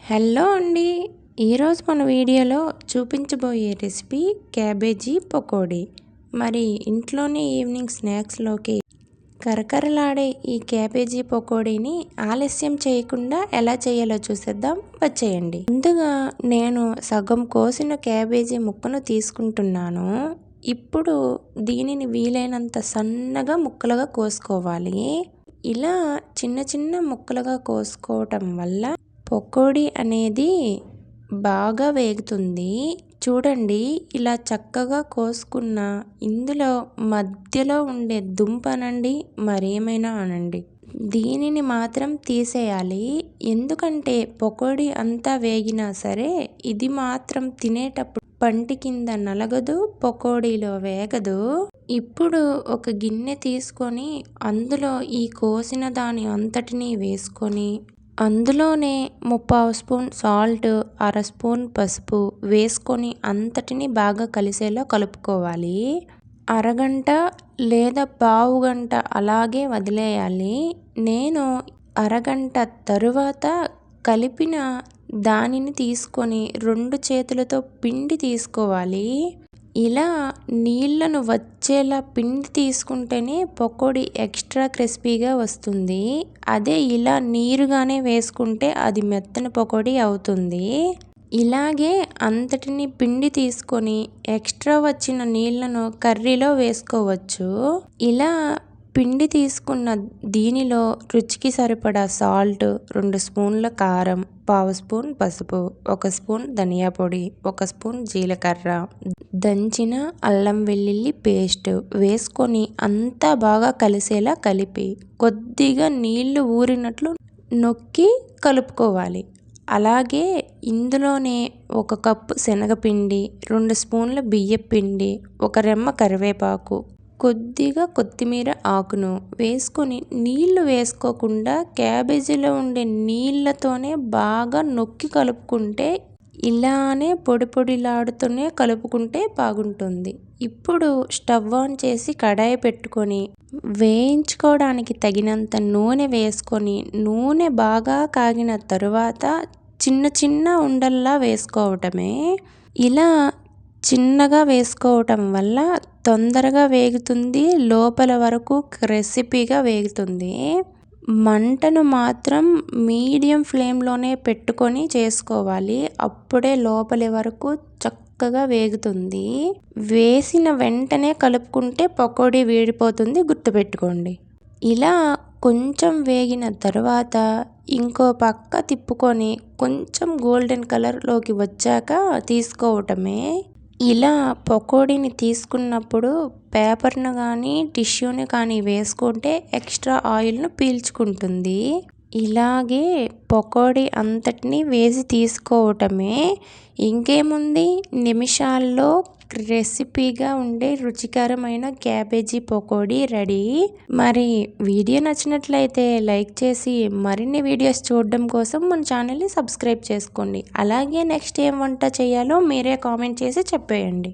Hello అండి. ఈరోజు మన వీడియోలో చూపించబోయే రెసిపీ క్యాబేజీ పకోడీ. మరి ఇంట్లోనే ఈవినింగ్ స్నాక్స్లోకి కరకరలాడే ఈ క్యాబేజీ పకోడీని ఆలస్యం చేయకుండా ఎలా చేయాలో చూసేద్దాం, వచ్చేయండి. ముందుగా నేను సగం కోసిన క్యాబేజీ ముక్కను తీసుకుంటున్నాను. ఇప్పుడు దీనిని వీలైనంత సన్నగా ముక్కలుగా కోసుకోవాలి. ఇలా చిన్న చిన్న ముక్కలుగా కోసుకోవటం వల్ల పకోడీ అనేది బాగా వేగుతుంది. చూడండి, ఇలా చక్కగా కోసుకున్న ఇందులో మధ్యలో ఉండే దుంపనండి మరేమైనా అనండి, దీనిని మాత్రం తీసేయాలి. ఎందుకంటే పకోడీ అంతా వేగినా సరే ఇది మాత్రం తినేటప్పుడు పంటి కింద నలగదు, పకోడీలో వేగదు. ఇప్పుడు ఒక గిన్నె తీసుకొని అందులో ఈ కోసిన దాని అంతటినీ వేసుకొని అందులోనే 3/4 స్పూన్ సాల్ట్, 1/2 స్పూన్ పసుపు వేసుకొని అంతటిని బాగా కలిసేలా కలుపుకోవాలి. అరగంట లేదా పావు గంట అలాగే వదిలేయాలి. నేను అరగంట తరువాత కలిపిన దానిని తీసుకొని 2 చేతులతో పిండి తీసుకోవాలి. ఇలా నీళ్లను వచ్చేలా పిండి తీసుకుంటేనే పకోడీ ఎక్స్ట్రా క్రిస్పీగా వస్తుంది. అదే ఇలా నీరుగానే వేసుకుంటే అది మెత్తని పకోడీ అవుతుంది. ఇలాగే అంతటిని పిండి తీసుకొని ఎక్స్ట్రా వచ్చిన నీళ్లను కర్రీలో వేసుకోవచ్చు. ఇలా పిండి తీసుకున్న దీనిలో రుచికి సరిపడా సాల్ట్, 2 స్పూన్ల కారం, 1/2 స్పూన్ పసుపు, 1 స్పూన్ ధనియా పొడి, 1 స్పూన్ జీలకర్ర, దంచిన అల్లం వెల్లుల్లి పేస్ట్ వేసుకొని అంతా బాగా కలిసేలా కలిపి కొద్దిగా నీళ్లు ఊరినట్లు నొక్కి కలుపుకోవాలి. అలాగే ఇందులోనే 1 కప్పు శనగపిండి, 2 స్పూన్ల బియ్యపిండి, 1 రెమ్మ కరివేపాకు, కొద్దిగా కొత్తిమీర ఆకును వేసుకొని నీళ్లు వేసుకోకుండా క్యాబేజీలో ఉండే నీళ్లతోనే బాగా నొక్కి కలుపుకుంటే, ఇలానే పొడి పొడిలాడుతూనే కలుపుకుంటే బాగుంటుంది. ఇప్పుడు స్టవ్ ఆన్ చేసి కడాయి పెట్టుకొని వేయించుకోవడానికి తగినంత నూనె వేసుకొని నూనె బాగా కాగిన తరువాత చిన్న చిన్న ఉండల్లా వేసుకోవటమే. ఇలా చిన్నగా వేసుకోవటం వల్ల తొందరగా వేగుతుంది, లోపల వరకు క్రిస్పీగా వేగుతుంది. మంటను మాత్రం మీడియం ఫ్లేమ్లోనే పెట్టుకొని చేసుకోవాలి. అప్పుడే లోపలి వరకు చక్కగా వేగుతుంది. వేసిన వెంటనే కలుపుకుంటే పకోడీ వేడిపోతుంది, గుర్తుపెట్టుకోండి. ఇలా కొంచెం వేగిన తర్వాత ఇంకో పక్క తిప్పుకొని కొంచెం గోల్డెన్ కలర్లోకి వచ్చాక తీసుకోవటమే. ఇలా పకోడీని తీసుకున్నప్పుడు పేపర్ను కానీ టిష్యూని కానీ వేసుకుంటే ఎక్స్ట్రా ఆయిల్ను పీల్చుకుంటుంది. ఇలాగే పకోడీ అంతటినీ వేసి తీసుకోవటమే. ఇంకేముంది, నిమిషాల్లో రెసిపీగా ఉండే రుచికరమైన క్యాబేజీ పకోడీ రెడీ. మరి వీడియో నచ్చినట్లయితే లైక్ చేసి మరిన్ని వీడియోస్ చూడడం కోసం మన ఛానల్ని సబ్స్క్రైబ్ చేసుకోండి. అలాగే నెక్స్ట్ ఏం వంట చేయాలో మీరే కామెంట్ చేసి చెప్పేయండి.